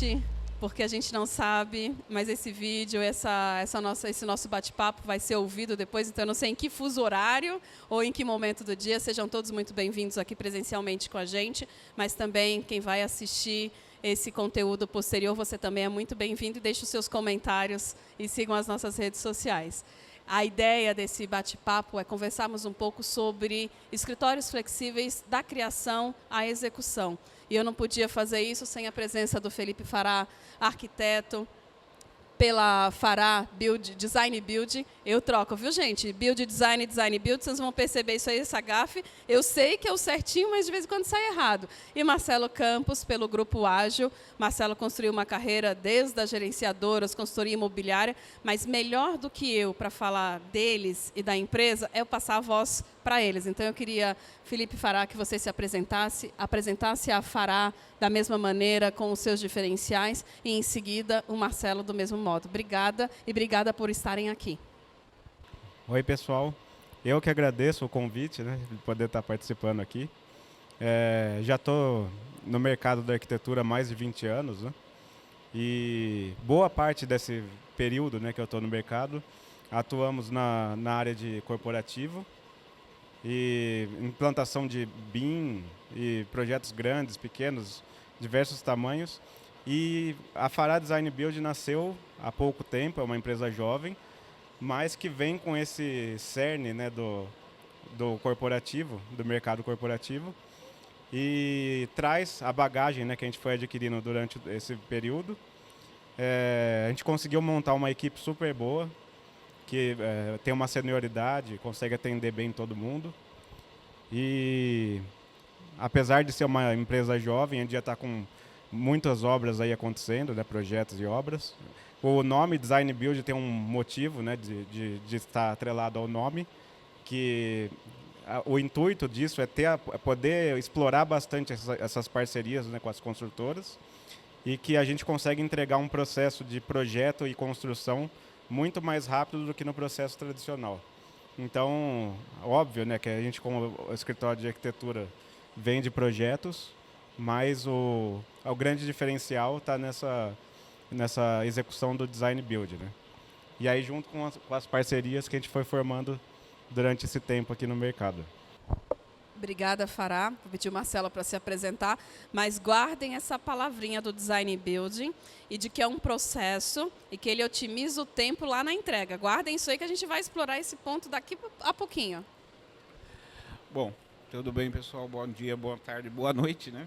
gente, porque a gente não sabe, mas esse vídeo, esse nosso bate-papo vai ser ouvido depois, então eu não sei em que fuso horário ou em que momento do dia. Sejam todos muito bem-vindos aqui presencialmente com a gente, mas também quem vai assistir esse conteúdo posterior, você também é muito bem-vindo, e deixe os seus comentários e sigam as nossas redes sociais. A ideia desse bate-papo é conversarmos um pouco sobre escritórios flexíveis da criação à execução. E eu não podia fazer isso sem a presença do Felipe Fará, arquiteto, pela Fará Design Build. Eu troco, viu, gente? Build, Design, Design Build, vocês vão perceber isso aí, essa gafe. Eu sei que é o certinho, mas de vez em quando sai errado. E Marcelo Campos, pelo Grupo Ágil. Marcelo construiu uma carreira desde as gerenciadoras, consultoria imobiliária, mas melhor do que eu para falar deles e da empresa é eu passar a voz para eles. Então, eu queria, Felipe Fará, que você se apresentasse a Fará da mesma maneira, com os seus diferenciais, e, em seguida, o Marcelo do mesmo modo. Obrigada, e obrigada por estarem aqui. Oi, pessoal. Eu que agradeço o convite, né, de poder estar participando aqui. Já estou no mercado da arquitetura há mais de 20 anos, né, e boa parte desse período, né, que eu estou no mercado, atuamos na área de corporativo, e implantação de BIM e projetos grandes, pequenos, diversos tamanhos. E a Fará Design Build nasceu há pouco tempo, é uma empresa jovem, mas que vem com esse cerne, né, do corporativo, do mercado corporativo, e traz a bagagem, né, que a gente foi adquirindo durante esse período. A gente conseguiu montar uma equipe super boa, que tem uma senioridade, consegue atender bem todo mundo. E, apesar de ser uma empresa jovem, a gente já está com muitas obras aí acontecendo, né, projetos e obras. O nome Design Build tem um motivo, né, de estar atrelado ao nome, que o intuito disso é poder explorar bastante essas parcerias, né, com as construtoras, e que a gente consegue entregar um processo de projeto e construção muito mais rápido do que no processo tradicional. Então, óbvio, né, que a gente, como escritório de arquitetura, vende projetos, mas o grande diferencial está nessa execução do Design Build, né? E aí, junto com as parcerias que a gente foi formando durante esse tempo aqui no mercado. Obrigada, Fará. Vou pedir o Marcelo para se apresentar, mas guardem essa palavrinha do Design Building e de que é um processo e que ele otimiza o tempo lá na entrega. Guardem isso aí que a gente vai explorar esse ponto daqui a pouquinho. Bom, tudo bem, pessoal? Bom dia, boa tarde, boa noite, né?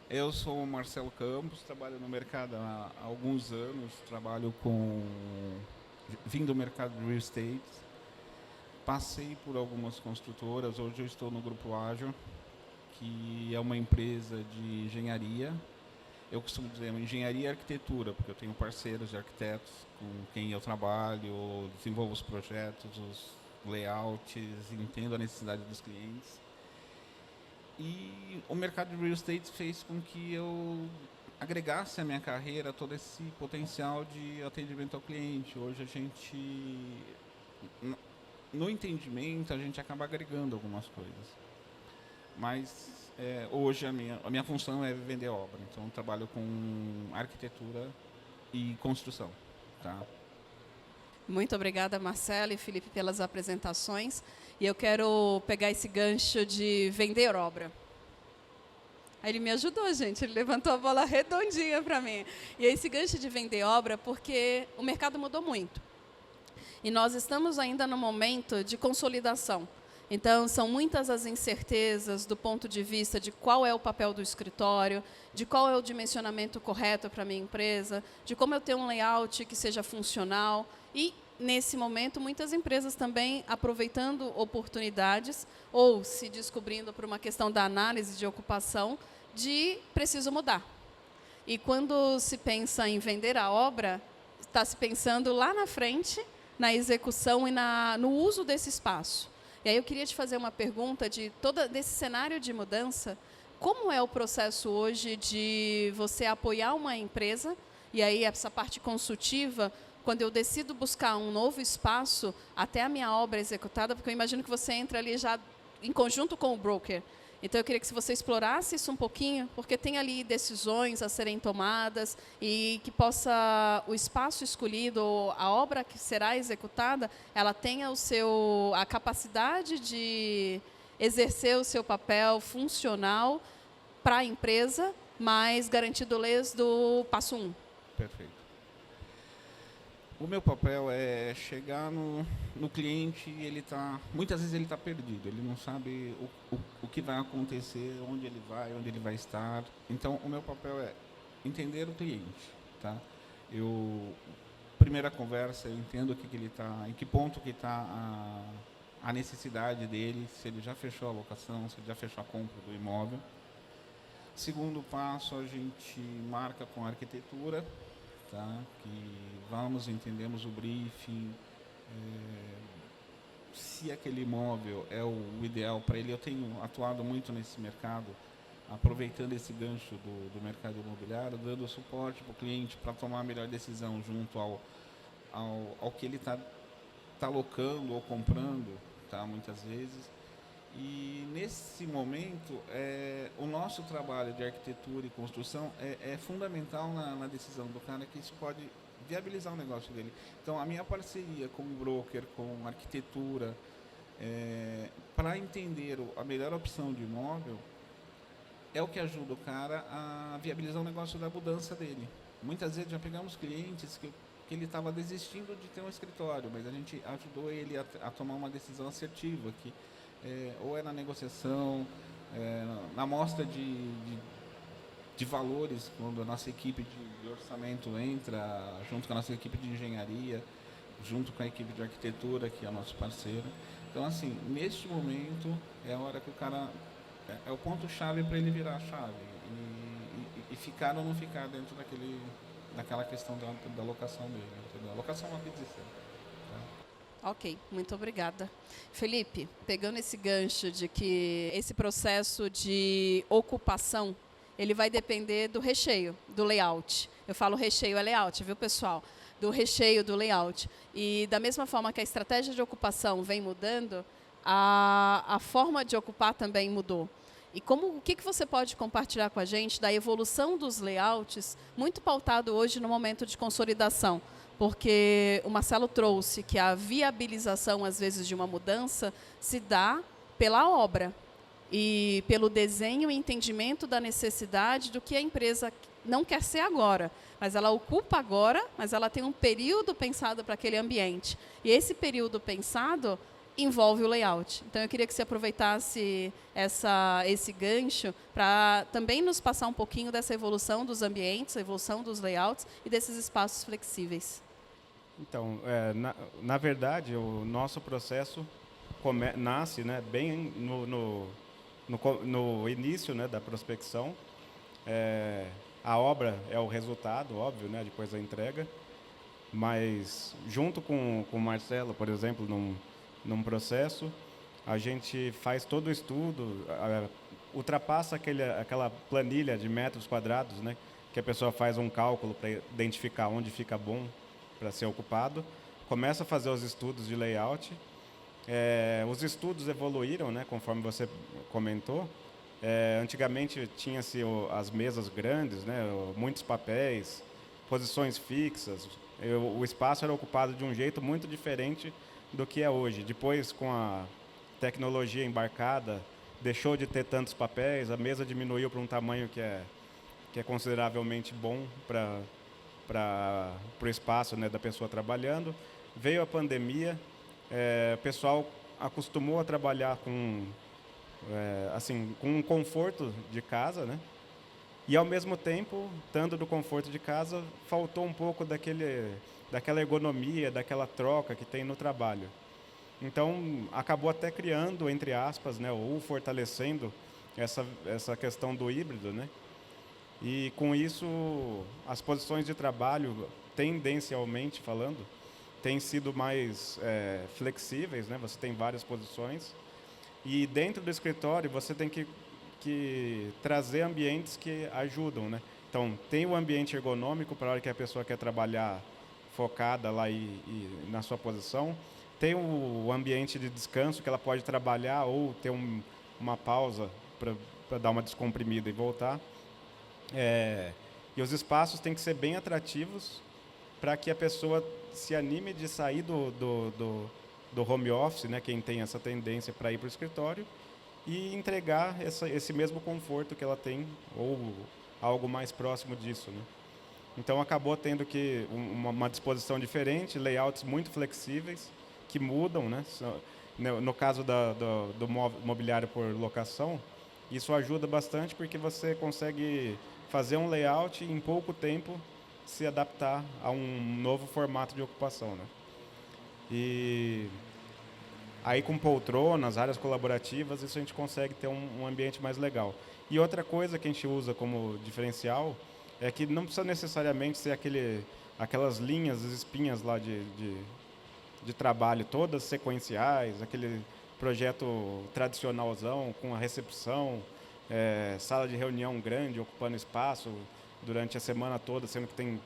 Eu sou o Marcelo Campos, trabalho no mercado há alguns anos, vim do mercado de real estate. Passei por algumas construtoras, hoje eu estou no Grupo Ágil, que é uma empresa de engenharia. Eu costumo dizer engenharia e arquitetura, porque eu tenho parceiros de arquitetos com quem eu trabalho, desenvolvo os projetos, os layouts, entendo a necessidade dos clientes. E o mercado de real estate fez com que eu agregasse à minha carreira todo esse potencial de atendimento ao cliente. Hoje a gente... No entendimento, a gente acaba agregando algumas coisas. Mas hoje a minha função é vender obra. Então, eu trabalho com arquitetura e construção. Tá? Muito obrigada, Marcelo e Felipe, pelas apresentações. E eu quero pegar esse gancho de vender obra. Aí ele me ajudou, gente. Ele levantou a bola redondinha para mim. E esse gancho de vender obra, porque o mercado mudou muito. E nós estamos ainda no momento de consolidação. Então, são muitas as incertezas do ponto de vista de qual é o papel do escritório, de qual é o dimensionamento correto para a minha empresa, de como eu tenho um layout que seja funcional. E, nesse momento, muitas empresas também aproveitando oportunidades ou se descobrindo por uma questão da análise de ocupação de preciso mudar. E, quando se pensa em vender a obra, está se pensando lá na frente, na execução e no uso desse espaço. E aí eu queria te fazer uma pergunta desse cenário de mudança. Como é o processo hoje de você apoiar uma empresa, e aí essa parte consultiva, quando eu decido buscar um novo espaço até a minha obra executada, porque eu imagino que você entra ali já em conjunto com o broker. Então, eu queria que se você explorasse isso um pouquinho, porque tem ali decisões a serem tomadas e que possa o espaço escolhido, ou a obra que será executada, ela tenha a capacidade de exercer o seu papel funcional para a empresa, mas garantido desde o passo 1. Perfeito. O meu papel é chegar no cliente e muitas vezes ele está perdido, ele não sabe o que vai acontecer, onde ele vai estar. Então, o meu papel é entender o cliente, tá? Primeira conversa, eu entendo que ele está, em que ponto que está a necessidade dele, se ele já fechou a locação, se ele já fechou a compra do imóvel. Segundo passo, a gente marca com a arquitetura, tá? Entendemos o briefing, se aquele imóvel é o ideal para ele. Eu tenho atuado muito nesse mercado, aproveitando esse gancho do mercado imobiliário, dando suporte para o cliente para tomar a melhor decisão junto ao que ele está alocando ou comprando, tá? Muitas vezes. E nesse momento, o nosso trabalho de arquitetura e construção é fundamental na decisão do cara, que isso pode viabilizar o negócio dele. Então, a minha parceria com o broker, com a arquitetura, para entender a melhor opção de imóvel, é o que ajuda o cara a viabilizar o negócio da mudança dele. Muitas vezes já pegamos clientes que ele estava desistindo de ter um escritório, mas a gente ajudou ele a tomar uma decisão assertiva, que ou é na negociação, na mostra de valores, quando a nossa equipe de orçamento entra, junto com a nossa equipe de engenharia, junto com a equipe de arquitetura, que é o nosso parceiro. Então, assim, neste momento, é a hora que o cara... É o ponto-chave para ele virar a chave e ficar ou não ficar dentro daquela questão da locação dele. Entendeu? A locação é uma aquisição. Ok, muito obrigada. Felipe, pegando esse gancho de que esse processo de ocupação, ele vai depender do recheio, do layout. Eu falo recheio é layout, viu, pessoal? Do recheio, do layout. E da mesma forma que a estratégia de ocupação vem mudando, a forma de ocupar também mudou. E o que você pode compartilhar com a gente da evolução dos layouts, muito pautado hoje no momento de consolidação? Porque o Marcelo trouxe que a viabilização, às vezes, de uma mudança se dá pela obra e pelo desenho e entendimento da necessidade do que a empresa não quer ser agora, mas ela ocupa agora, mas ela tem um período pensado para aquele ambiente. E esse período pensado envolve o layout. Então, eu queria que você aproveitasse esse gancho para também nos passar um pouquinho dessa evolução dos ambientes, a evolução dos layouts e desses espaços flexíveis. Então, na verdade, o nosso processo nasce, né, bem no início, né, da prospecção. A obra é o resultado, óbvio, né, depois da entrega, mas junto com o Marcelo, por exemplo, num processo, a gente faz todo o estudo, ultrapassa aquela planilha de metros quadrados, né, que a pessoa faz um cálculo para identificar onde fica bom para ser ocupado, começa a fazer os estudos de layout. Os estudos evoluíram, né, conforme você comentou. Antigamente tinha-se as mesas grandes, né, muitos papéis, posições fixas. O espaço era ocupado de um jeito muito diferente do que é hoje. Depois, com a tecnologia embarcada, deixou de ter tantos papéis, a mesa diminuiu para um tamanho que é consideravelmente bom para o espaço, né, da pessoa trabalhando. Veio a pandemia, o pessoal acostumou a trabalhar com um conforto de casa, né? E, ao mesmo tempo, tanto do conforto de casa, faltou um pouco daquela ergonomia, daquela troca que tem no trabalho. Então, acabou até criando, entre aspas, né, ou fortalecendo essa questão do híbrido, né? E, com isso, as posições de trabalho, tendencialmente falando, têm sido mais flexíveis, né? Você tem várias posições. E, dentro do escritório, você tem que trazer ambientes que ajudam, né? Então, tem o ambiente ergonômico para a hora que a pessoa quer trabalhar focada lá e na sua posição. Tem o ambiente de descanso que ela pode trabalhar ou ter uma pausa para dar uma descomprimida e voltar. E os espaços têm que ser bem atrativos para que a pessoa se anime de sair do home office, né, quem tem essa tendência para ir para o escritório, e entregar esse mesmo conforto que ela tem, ou algo mais próximo disso, né? Então acabou tendo que uma disposição diferente, layouts muito flexíveis, que mudam, né? No caso do mobiliário por locação, isso ajuda bastante porque você consegue fazer um layout e em pouco tempo se adaptar a um novo formato de ocupação, né? E aí com poltronas, áreas colaborativas, isso a gente consegue ter um ambiente mais legal. E outra coisa que a gente usa como diferencial é que não precisa necessariamente ser aquelas linhas, as espinhas lá de trabalho, todas sequenciais, aquele projeto tradicionalzão, com a recepção, sala de reunião grande, ocupando espaço durante a semana toda, sendo que tem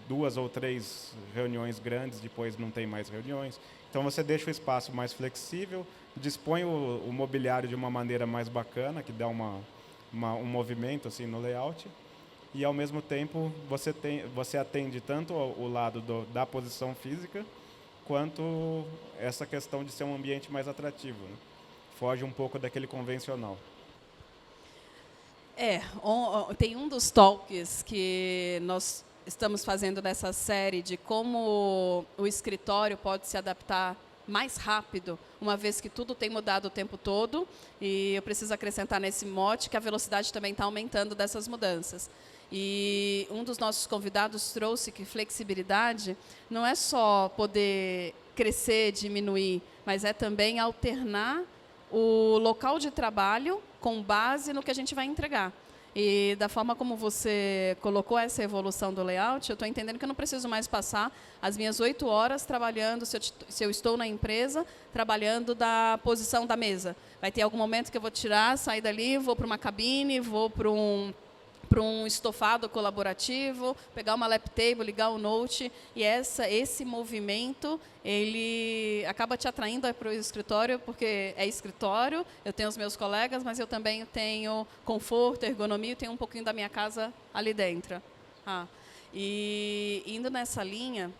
2 ou 3 reuniões grandes, depois não tem mais reuniões. Então você deixa o espaço mais flexível, dispõe o mobiliário de uma maneira mais bacana, que dá um movimento assim no layout, e ao mesmo tempo você atende tanto o lado da posição física, quanto essa questão de ser um ambiente mais atrativo, né? Foge um pouco daquele convencional. Tem um dos talks que nós estamos fazendo nessa série de como o escritório pode se adaptar mais rápido, uma vez que tudo tem mudado o tempo todo, e eu preciso acrescentar nesse mote que a velocidade também está aumentando dessas mudanças. E um dos nossos convidados trouxe que flexibilidade não é só poder crescer, diminuir, mas é também alternar o local de trabalho com base no que a gente vai entregar. E da forma como você colocou essa evolução do layout, eu estou entendendo que eu não preciso mais passar as minhas 8 horas trabalhando, se eu estou na empresa, trabalhando da posição da mesa. Vai ter algum momento que eu vou tirar, sair dali, vou para uma cabine, vou para um estofado colaborativo, pegar uma lap table, ligar o note, e esse movimento, ele acaba te atraindo para o escritório, porque é escritório, eu tenho os meus colegas, mas eu também tenho conforto, ergonomia, eu tenho um pouquinho da minha casa ali dentro. E indo nessa linha,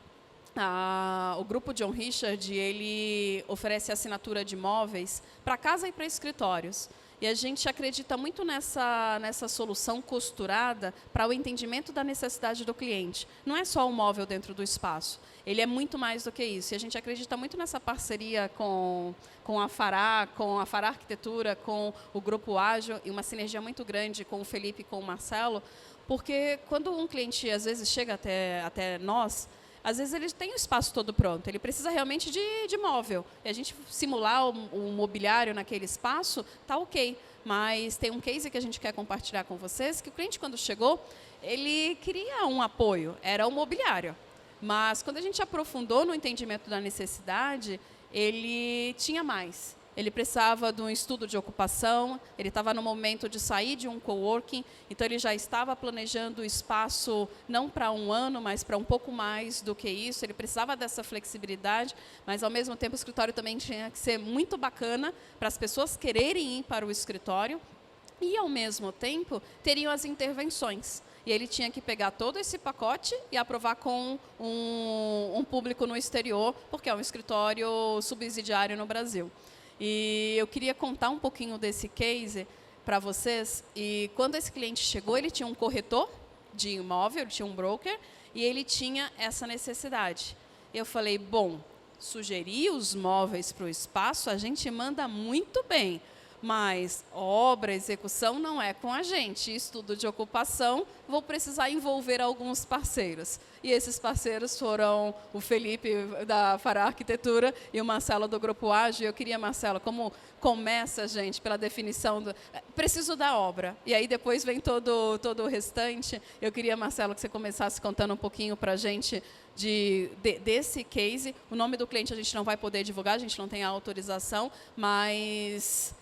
o grupo John Richard, ele oferece assinatura de imóveis para casa e para escritórios. E a gente acredita muito nessa solução costurada para o entendimento da necessidade do cliente. Não é só o móvel dentro do espaço, ele é muito mais do que isso. E a gente acredita muito nessa parceria com a Fará Arquitetura, com o Grupo Ágil, e uma sinergia muito grande com o Felipe e com o Marcelo, porque quando um cliente, às vezes, chega até nós, às vezes ele tem o espaço todo pronto, ele precisa realmente de móvel. E a gente simular o mobiliário naquele espaço, está ok. Mas tem um case que a gente quer compartilhar com vocês, que o cliente, quando chegou, ele queria um apoio, era o mobiliário. Mas quando a gente aprofundou no entendimento da necessidade, ele tinha mais. Ele precisava de um estudo de ocupação, ele estava no momento de sair de um coworking, então ele já estava planejando o espaço não para um ano, mas para um pouco mais do que isso. Ele precisava dessa flexibilidade, mas ao mesmo tempo o escritório também tinha que ser muito bacana para as pessoas quererem ir para o escritório e, ao mesmo tempo, teriam as intervenções. E ele tinha que pegar todo esse pacote e aprovar com um público no exterior, porque é um escritório subsidiário no Brasil. E eu queria contar um pouquinho desse case para vocês. E quando esse cliente chegou, ele tinha um corretor de imóvel, ele tinha um broker, e ele tinha essa necessidade. Eu falei, bom, sugerir os móveis para o espaço, a gente manda muito bem, mas obra, execução não é com a gente. Estudo de ocupação, vou precisar envolver alguns parceiros. E esses parceiros foram o Felipe, da Fará Arquitetura, e o Marcelo, do Grupo Ágil. Eu queria, Marcelo, como começa, gente, pela definição do... Preciso da obra. E aí depois vem todo o restante. Eu queria, Marcelo, que você começasse contando um pouquinho para a gente desse case. O nome do cliente a gente não vai poder divulgar, a gente não tem a autorização, mas...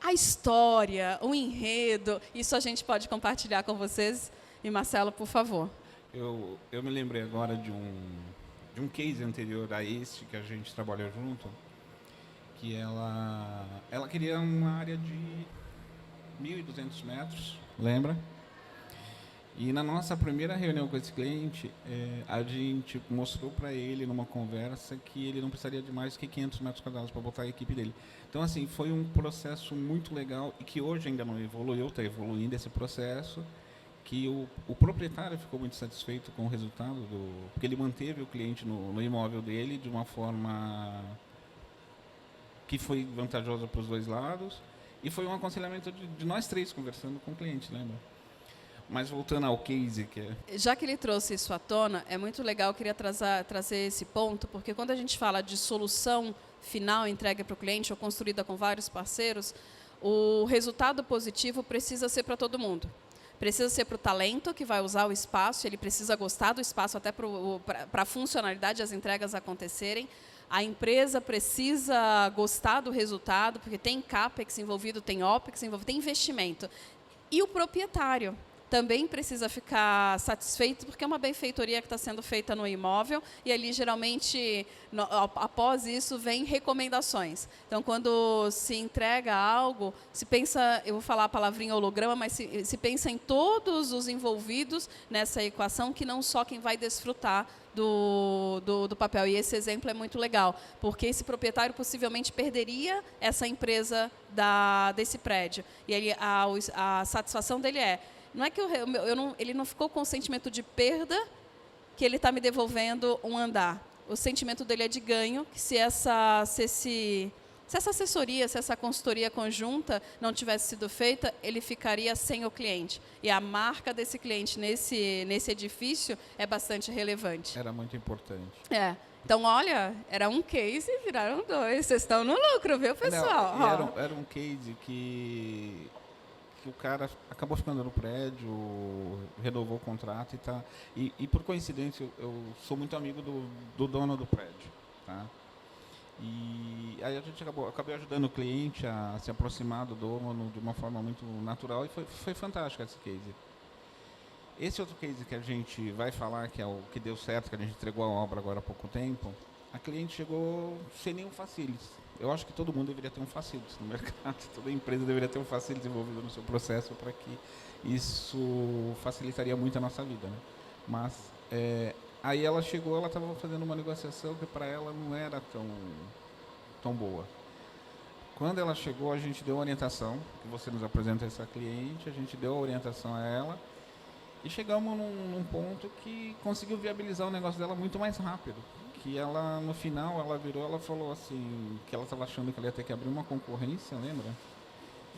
a história, o enredo, isso a gente pode compartilhar com vocês. E, Marcelo, por favor. Eu me lembrei agora de um case anterior a este, que a gente trabalhou junto, que ela queria uma área de 1.200 metros, lembra? E na nossa primeira reunião com esse cliente, a gente mostrou para ele, numa conversa, que ele não precisaria de mais que 500 metros quadrados para botar a equipe dele. Então, assim, foi um processo muito legal e que hoje ainda não evoluiu, está evoluindo esse processo, que o proprietário ficou muito satisfeito com o resultado, porque ele manteve o cliente no imóvel dele de uma forma que foi vantajosa para os dois lados, e foi um aconselhamento de nós três conversando com o cliente, lembra? Mas voltando ao case que é... Já que ele trouxe isso à tona, é muito legal, eu queria trazer esse ponto, porque quando a gente fala de solução final entregue para o cliente ou construída com vários parceiros, o resultado positivo precisa ser para todo mundo. Precisa ser para o talento que vai usar o espaço, ele precisa gostar do espaço até para a funcionalidade, as entregas acontecerem. A empresa precisa gostar do resultado, porque tem CAPEX envolvido, tem OPEX envolvido, tem investimento. E o proprietário também precisa ficar satisfeito, porque é uma benfeitoria que está sendo feita no imóvel, e ali, geralmente, após isso, vem recomendações. Então, quando se entrega algo, se pensa, eu vou falar a palavrinha holograma, mas se pensa em todos os envolvidos nessa equação, que não só quem vai desfrutar do papel. E esse exemplo é muito legal, porque esse proprietário possivelmente perderia essa empresa desse prédio. E a satisfação dele não é que ele não ficou com o sentimento de perda, que ele está me devolvendo um andar. O sentimento dele é de ganho, que se essa assessoria, se essa consultoria conjunta não tivesse sido feita, ele ficaria sem o cliente. E a marca desse cliente nesse edifício é bastante relevante. Era muito importante. Então, olha, era um case e viraram dois. Vocês estão no lucro, viu, pessoal? Não, era um case que o cara acabou ficando no prédio, renovou o contrato e por coincidência, eu sou muito amigo do dono do prédio, tá? E aí a gente acabei ajudando o cliente a se aproximar do dono de uma forma muito natural, e foi fantástico esse case. Esse outro case que a gente vai falar, que é o que deu certo, que a gente entregou a obra agora há pouco tempo, a cliente chegou sem nenhum facilities. Eu acho que todo mundo deveria ter um facilities no mercado, toda empresa deveria ter um facilities envolvido no seu processo, para que isso facilitaria muito a nossa vida, né? Mas aí ela chegou, ela estava fazendo uma negociação que para ela não era tão boa. Quando ela chegou, a gente deu orientação, que você nos apresenta essa cliente, a gente deu a orientação a ela, e chegamos num ponto que conseguiu viabilizar o negócio dela muito mais rápido. Que ela, no final, ela virou, ela falou assim, que ela estava achando que ela ia ter que abrir uma concorrência, lembra?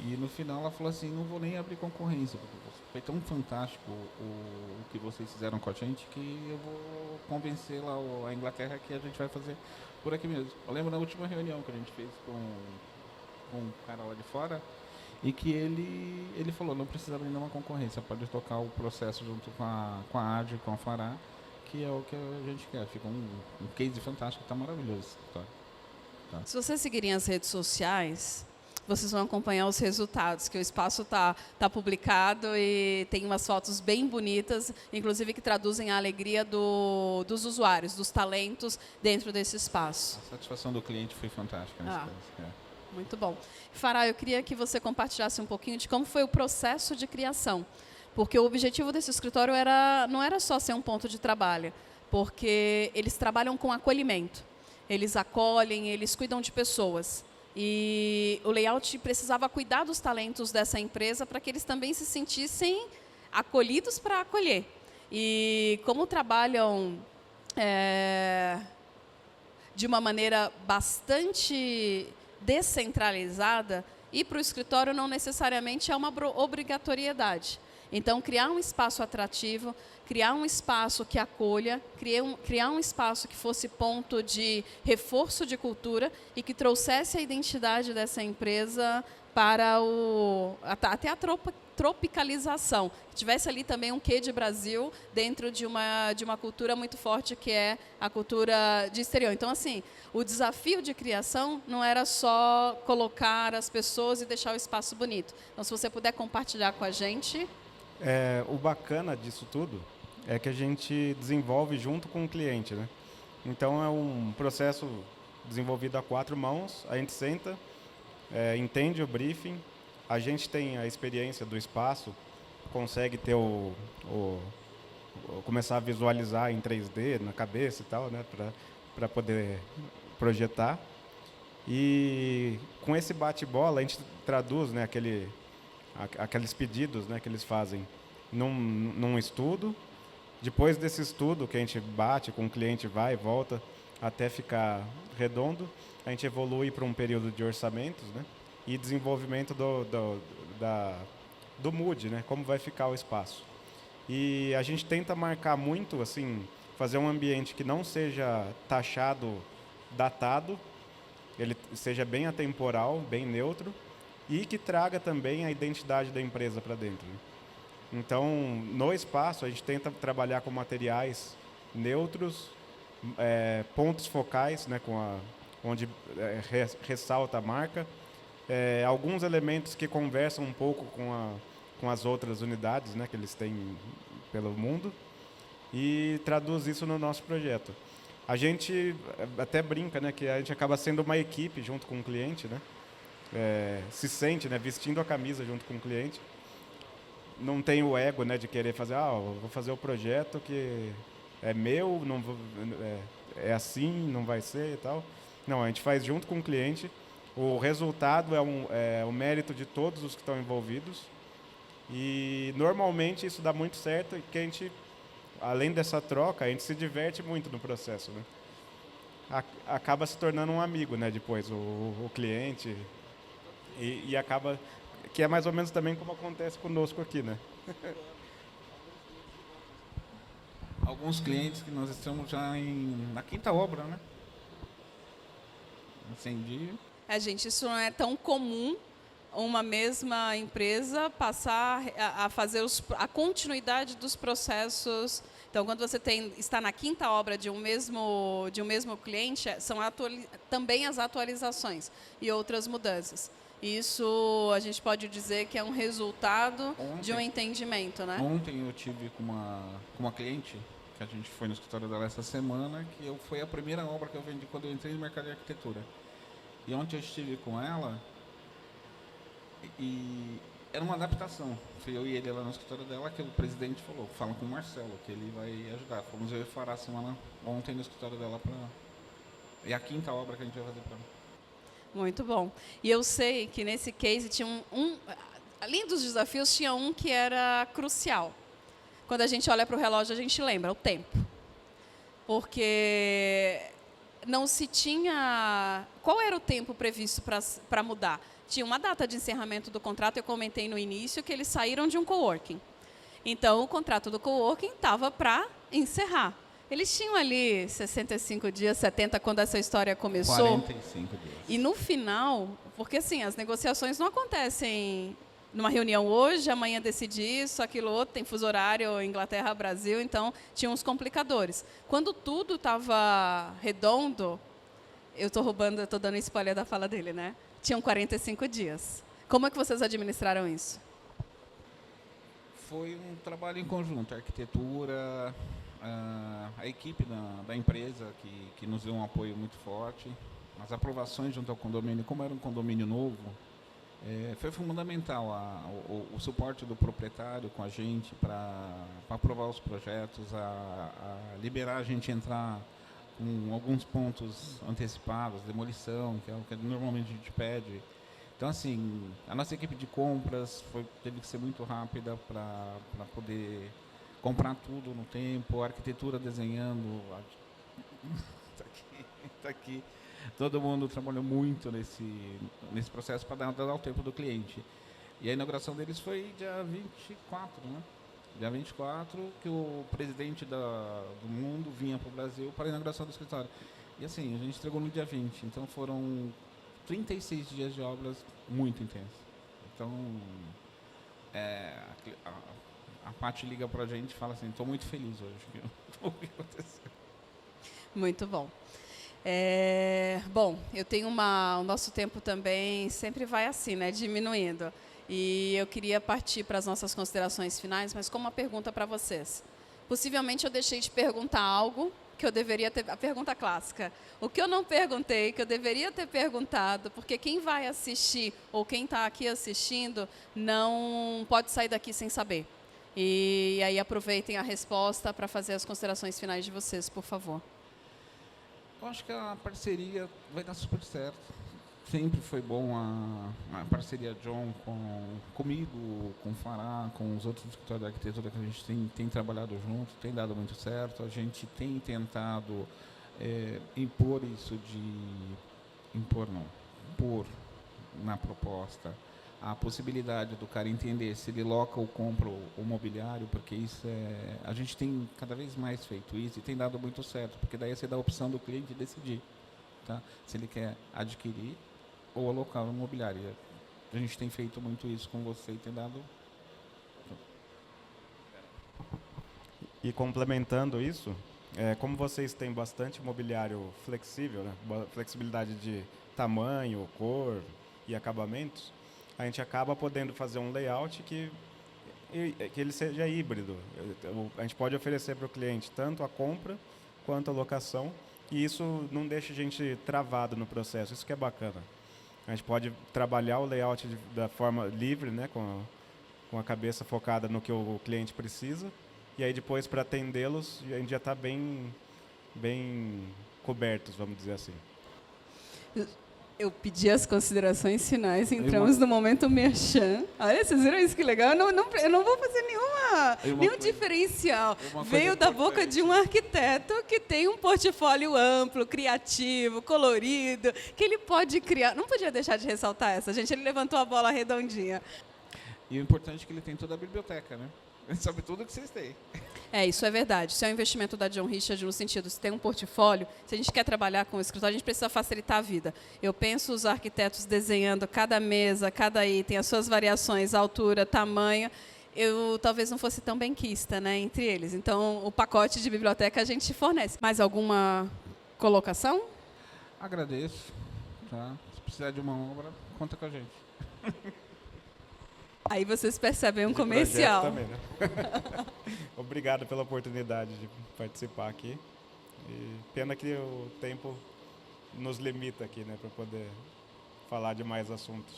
E no final ela falou assim, não vou nem abrir concorrência, porque foi tão fantástico o que vocês fizeram com a gente, que eu vou convencer lá a Inglaterra que a gente vai fazer por aqui mesmo. Eu lembro na última reunião que a gente fez com um cara lá de fora, e que ele falou, não precisa abrir nenhuma concorrência, pode tocar o processo junto com a AD, com a Fará, que é o que a gente quer. Fica um case fantástico, está maravilhoso. Tá. Se vocês seguirem as redes sociais, vocês vão acompanhar os resultados, que o espaço está publicado e tem umas fotos bem bonitas, inclusive que traduzem a alegria dos usuários, dos talentos dentro desse espaço. A satisfação do cliente foi fantástica nesse caso. Muito bom. Fará, eu queria que você compartilhasse um pouquinho de como foi o processo de criação. Porque o objetivo desse escritório não era só ser um ponto de trabalho, porque eles trabalham com acolhimento. Eles acolhem, eles cuidam de pessoas. E o layout precisava cuidar dos talentos dessa empresa para que eles também se sentissem acolhidos para acolher. E como trabalham de uma maneira bastante descentralizada, ir para o escritório não necessariamente é uma obrigatoriedade. Então, criar um espaço atrativo, criar um espaço que acolha, criar um espaço que fosse ponto de reforço de cultura e que trouxesse a identidade dessa empresa para até a tropicalização. Que tivesse ali também um quê de Brasil dentro de uma cultura muito forte, que é a cultura de exterior. Então, assim, o desafio de criação não era só colocar as pessoas e deixar o espaço bonito. Então, se você puder compartilhar com a gente... O bacana disso tudo é que a gente desenvolve junto com o cliente, né? Então é um processo desenvolvido a 4 mãos. A gente senta, entende o briefing, a gente tem a experiência do espaço, consegue ter começar a visualizar em 3D na cabeça e tal, né, para poder projetar. E com esse bate-bola a gente traduz, né, aqueles pedidos, né, que eles fazem num estudo. Depois desse estudo que a gente bate com o cliente, vai e volta até ficar redondo, a gente evolui para um período de orçamentos, né, e desenvolvimento do mood, né, como vai ficar o espaço. E a gente tenta marcar muito, assim, fazer um ambiente que não seja taxado, datado, ele seja bem atemporal, bem neutro, e que traga também a identidade da empresa para dentro. Então, no espaço, a gente tenta trabalhar com materiais neutros, pontos focais, né, onde ressalta a marca, alguns elementos que conversam um pouco com as outras unidades, né, que eles têm pelo mundo, e traduz isso no nosso projeto. A gente até brinca, né, que a gente acaba sendo uma equipe junto com o cliente, né, se sente, né, vestindo a camisa junto com o cliente. Não tem o ego, né, de querer fazer, vou fazer o projeto que é meu, não vou, é assim, não vai ser e tal. Não, a gente faz junto com o cliente. O resultado é o mérito de todos os que estão envolvidos. E normalmente isso dá muito certo, e que a gente, além dessa troca, a gente se diverte muito no processo, né? Acaba se tornando um amigo, né, depois, o cliente, e acaba, que é mais ou menos também como acontece conosco aqui, né? Alguns clientes que nós estamos já na 5ª obra, né? Entendi. Gente, isso não é tão comum, uma mesma empresa passar a fazer a continuidade dos processos. Então, quando você está na 5ª obra de um mesmo cliente, são também as atualizações e outras mudanças. Isso a gente pode dizer que é um resultado de um entendimento, né? Ontem eu tive com uma cliente, que a gente foi no escritório dela essa semana, que foi a primeira obra que eu vendi quando eu entrei no mercado de arquitetura. E ontem eu estive com ela e era uma adaptação. Fui eu e ele lá no escritório dela, que o presidente falou, fala com o Marcelo, que ele vai ajudar. Fomos eu e Fará semana ontem no escritório dela é a 5ª obra que a gente vai fazer para ela. Muito bom. E eu sei que nesse case tinha além dos desafios, tinha um que era crucial. Quando a gente olha para o relógio, a gente lembra o tempo. Porque não se tinha... Qual era o tempo previsto para mudar? Tinha uma data de encerramento do contrato, eu comentei no início que eles saíram de um coworking. Então, o contrato do coworking estava para encerrar. Eles tinham ali 65 dias, 70, quando essa história começou. 45 dias. E no final, porque assim, as negociações não acontecem numa reunião hoje, amanhã decide isso, aquilo outro, tem fuso horário Inglaterra, Brasil, então tinha uns complicadores. Quando tudo estava redondo, eu estou dando spoiler da fala dele, né? Tinham 45 dias. Como é que vocês administraram isso? Foi um trabalho em conjunto, a arquitetura, a equipe da empresa que nos deu um apoio muito forte, as aprovações junto ao condomínio, como era um condomínio novo, foi fundamental o suporte do proprietário com a gente para aprovar os projetos, a liberar a gente entrar com alguns pontos antecipados, demolição, que é o que normalmente a gente pede. Então, assim, a nossa equipe de compras teve que ser muito rápida para poder comprar tudo no tempo, a arquitetura desenhando. Está aqui. Todo mundo trabalhou muito nesse processo para dar o tempo do cliente. E a inauguração deles foi dia 24, né? Dia 24, que o presidente do mundo vinha para o Brasil para a inauguração do escritório. E assim, a gente entregou no dia 20, então foram 36 dias de obras muito intensas. Então, a Paty liga para a gente e fala assim, estou muito feliz hoje, viu? O que aconteceu? Muito bom. Bom, eu tenho o nosso tempo também sempre vai assim, né, diminuindo. E eu queria partir para as nossas considerações finais, mas com uma pergunta para vocês. Possivelmente eu deixei de perguntar algo que eu deveria ter... A pergunta clássica. O que eu não perguntei, que eu deveria ter perguntado, porque quem vai assistir ou quem está aqui assistindo não pode sair daqui sem saber. E aí aproveitem a resposta para fazer as considerações finais de vocês, por favor. Eu acho que a parceria vai dar super certo. Sempre foi bom a parceria John comigo, com o Fará, com os outros escritórios de arquitetura que a gente tem trabalhado junto, tem dado muito certo. A gente tem tentado impor isso pôr na proposta a possibilidade do cara entender se ele loca ou compra o mobiliário, porque isso a gente tem cada vez mais feito isso e tem dado muito certo, porque daí você dá a opção do cliente decidir, tá? Se ele quer adquirir ou alocar o mobiliário. A gente tem feito muito isso com você e tem dado... E complementando isso, como vocês têm bastante mobiliário flexível, né? Flexibilidade de tamanho, cor e acabamentos, a gente acaba podendo fazer um layout que ele seja híbrido. A gente pode oferecer para o cliente tanto a compra quanto a locação, e isso não deixa a gente travado no processo. Isso que é bacana. A gente pode trabalhar o layout da forma livre, né, com a cabeça focada no que o cliente precisa, e aí depois, para atendê-los, a gente já está bem cobertos, vamos dizer assim. Eu pedi as considerações finais, entramos no momento merchan. Olha, vocês viram isso que legal? Eu não vou fazer nenhum diferencial. Veio da boca de um arquiteto que tem um portfólio amplo, criativo, colorido, que ele pode criar. Não podia deixar de ressaltar essa, gente. Ele levantou a bola redondinha. E o importante é que ele tem toda a biblioteca, né? Ele sabe tudo que vocês têm. Isso é verdade. Isso é um investimento da John Richard no sentido, se tem um portfólio, se a gente quer trabalhar com o escritório, a gente precisa facilitar a vida. Eu penso os arquitetos desenhando cada mesa, cada item, as suas variações, altura, tamanho. Eu talvez não fosse tão benquista, né, entre eles. Então, o pacote de biblioteca a gente fornece. Mais alguma colocação? Agradeço. Tá? Se precisar de uma obra, conta com a gente. Aí vocês percebem um comercial. Também, né? Obrigado pela oportunidade de participar aqui. E pena que o tempo nos limita aqui, né, para poder falar de mais assuntos.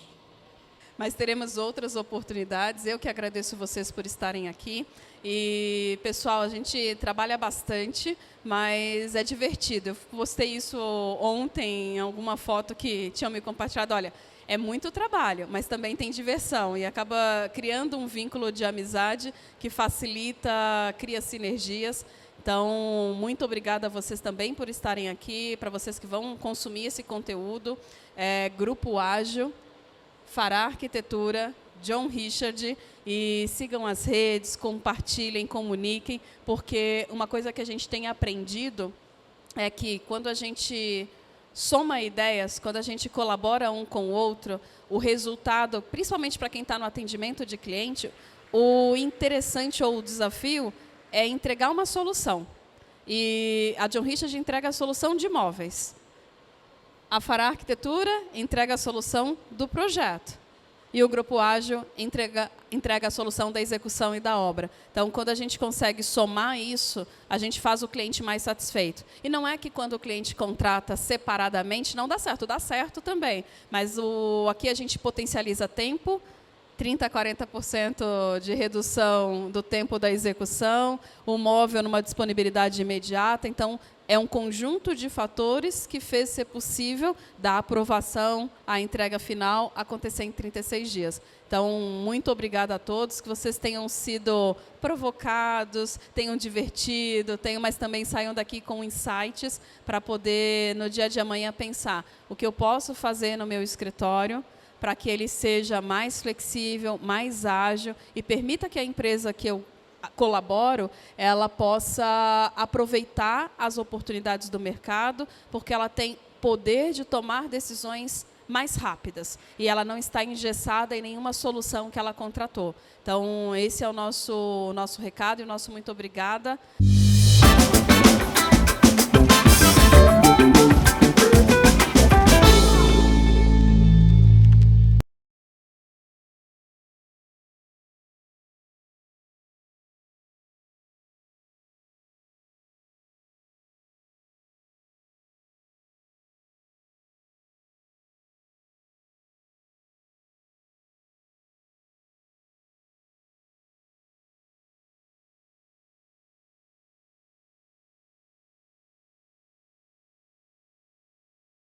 Mas teremos outras oportunidades. Eu que agradeço vocês por estarem aqui. E, pessoal, a gente trabalha bastante, mas é divertido. Eu postei isso ontem em alguma foto que tinham me compartilhado. Olha, é muito trabalho, mas também tem diversão e acaba criando um vínculo de amizade que facilita, cria sinergias. Então, muito obrigada a vocês também por estarem aqui, para vocês que vão consumir esse conteúdo. Grupo Ágil, Fará Arquitetura, John Richard, e sigam as redes, compartilhem, comuniquem, porque uma coisa que a gente tem aprendido é que quando a gente soma ideias, quando a gente colabora um com o outro, o resultado, principalmente para quem está no atendimento de cliente, o interessante ou o desafio é entregar uma solução. E a John Richard entrega a solução de imóveis. A Fará Arquitetura entrega a solução do projeto. E o Grupo Ágil entrega a solução da execução e da obra. Então, quando a gente consegue somar isso, a gente faz o cliente mais satisfeito. E não é que quando o cliente contrata separadamente, não dá certo também. Mas aqui a gente potencializa tempo, 30% a 40% de redução do tempo da execução, o móvel numa disponibilidade imediata. Então, é um conjunto de fatores que fez ser possível da aprovação à entrega final acontecer em 36 dias. Então, muito obrigada a todos, que vocês tenham sido provocados, tenham divertido, mas também saiam daqui com insights para poder, no dia de amanhã, pensar o que eu posso fazer no meu escritório para que ele seja mais flexível, mais ágil e permita que a empresa que eu colaboro, ela possa aproveitar as oportunidades do mercado, porque ela tem poder de tomar decisões mais rápidas e ela não está engessada em nenhuma solução que ela contratou. Então, esse é o nosso recado e o nosso muito obrigada.